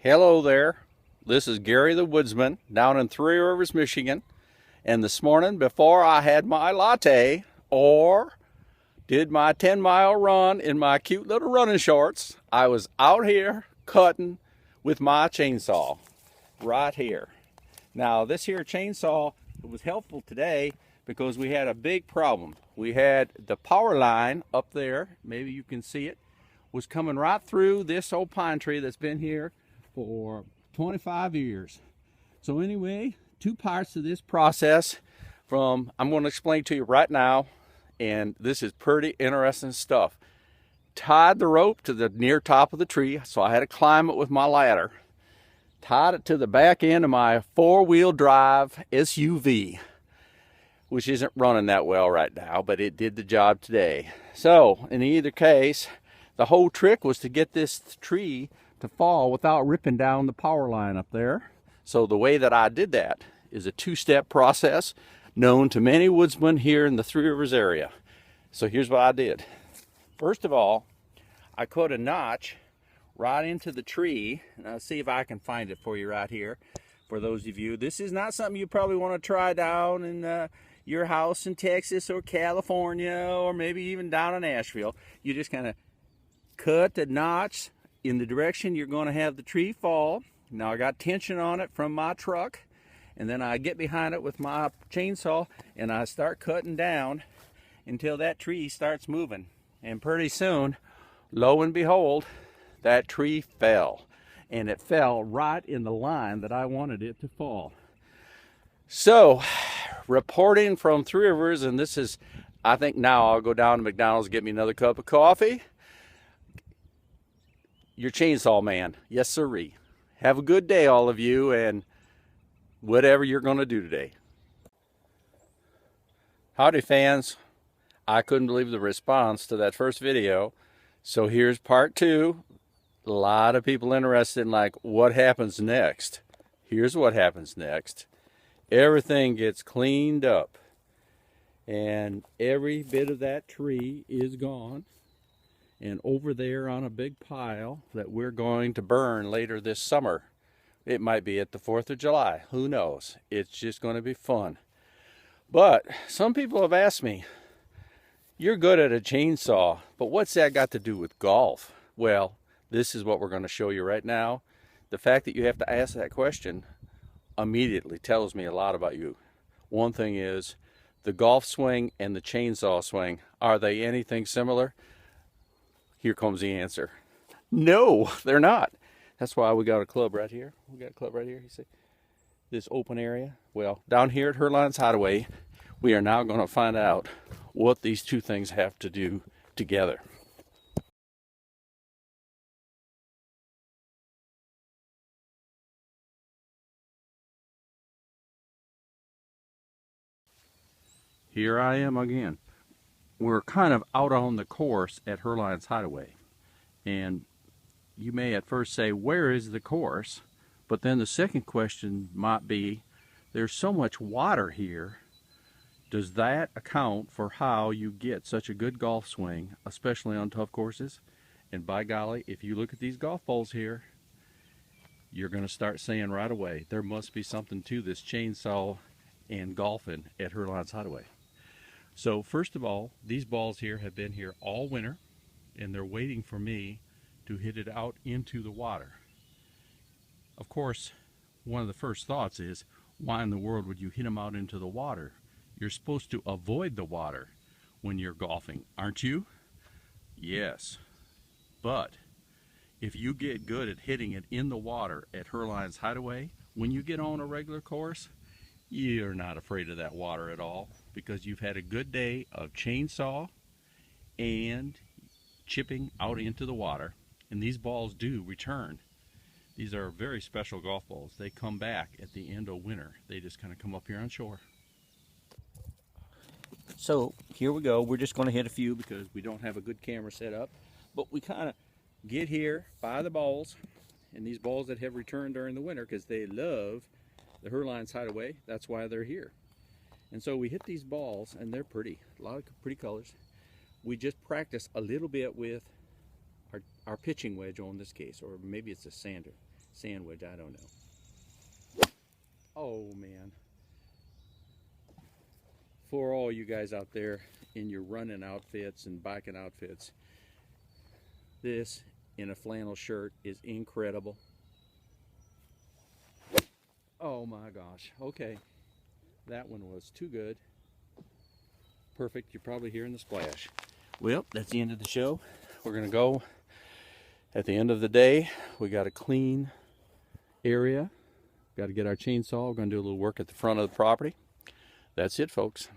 Hello there. This is Gary the Woodsman down in Three Rivers, Michigan. And this morning, before I had my latte or did my 10-mile run in my cute little running shorts, I was out here cutting with my chainsaw right here. Now, this here chainsaw was helpful today because we had a big problem. We had the power line up there, maybe you can see it, was coming right through this old pine tree that's been here for 25 years. So anyway, two parts of this process I'm going to explain to you right now, and this is pretty interesting stuff. Tied the rope to the near top of the tree, so I had to climb it with my ladder. Tied it to the back end of my four-wheel drive SUV, which isn't running that well right now, but it did the job today. So in either case, the whole trick was to get this tree to fall without ripping down the power line up there. So the way that I did that is a two-step process known to many woodsmen here in the Three Rivers area. So here's what I did. First of all, I cut a notch right into the tree, and I'll see if I can find it for you right here. For those of you, this is not something you probably want to try down in your house in Texas or California, or maybe even down in Asheville. You just kind of cut the notch in the direction you're going to have the tree fall. Now I got tension on it from my truck, and then I get behind it with my chainsaw and I start cutting down until that tree starts moving. And pretty soon, lo and behold, that tree fell, and it fell right in the line that I wanted it to fall. So, reporting from Three Rivers, and this is, I think now I'll go down to McDonald's, get me another cup of coffee. Your chainsaw man. Yes, sirree. Have a good day, all of you, and whatever you're going to do today. Howdy, fans. I couldn't believe the response to that first video. So here's part two. A lot of people interested in, like, what happens next. Here's what happens next. Everything gets cleaned up, and every bit of that tree is gone. And over there on a big pile that we're going to burn later this summer. It might be at the 4th of July. Who knows? It's just going to be fun. But some people have asked me, you're good at a chainsaw, but what's that got to do with golf? Well, this is what we're going to show you right now. The fact that you have to ask that question immediately tells me a lot about you. One thing is, the golf swing and the chainsaw swing, are they anything similar? Here comes the answer. No, they're not. That's why we got a club right here. We got a club right here. You see this open area? Well, down here at Herlines Hideaway, we are now going to find out what these two things have to do together. Here I am again. We're kind of out on the course at Herlines Hideaway, and you may at first say, where is the course? But then the second question might be, there's so much water here. Does that account for how you get such a good golf swing, especially on tough courses? And by golly, if you look at these golf balls here, you're going to start saying right away, there must be something to this chainsaw and golfing at Herlines Hideaway. So first of all, these balls here have been here all winter, and they're waiting for me to hit it out into the water. Of course, one of the first thoughts is, why in the world would you hit them out into the water? You're supposed to avoid the water when you're golfing, aren't you? Yes. But if you get good at hitting it in the water at Herlines Hideaway, when you get on a regular course, you're not afraid of that water at all, because you've had a good day of chainsaw and chipping out into the water. And these balls do return. These are very special golf balls. They come back at the end of winter. They just kind of come up here on shore. So here we go. We're just going to hit a few because we don't have a good camera set up. But we kind of get here by the balls, and these balls that have returned during the winter because they love the Herlines Hideaway. That's why they're here. And so we hit these balls, and they're pretty. A lot of pretty colors. We just practice a little bit with our pitching wedge on this case, or maybe it's a sander. sandwich, I don't know. Oh man. For all you guys out there in your running outfits and biking outfits, this in a flannel shirt is incredible. Oh my gosh. Okay. That one was too good. Perfect. You're probably hearing the splash. Well, that's the end of the show. We're going to go at the end of the day. We got a clean area. Got to get our chainsaw. We're going to do a little work at the front of the property. That's it, folks.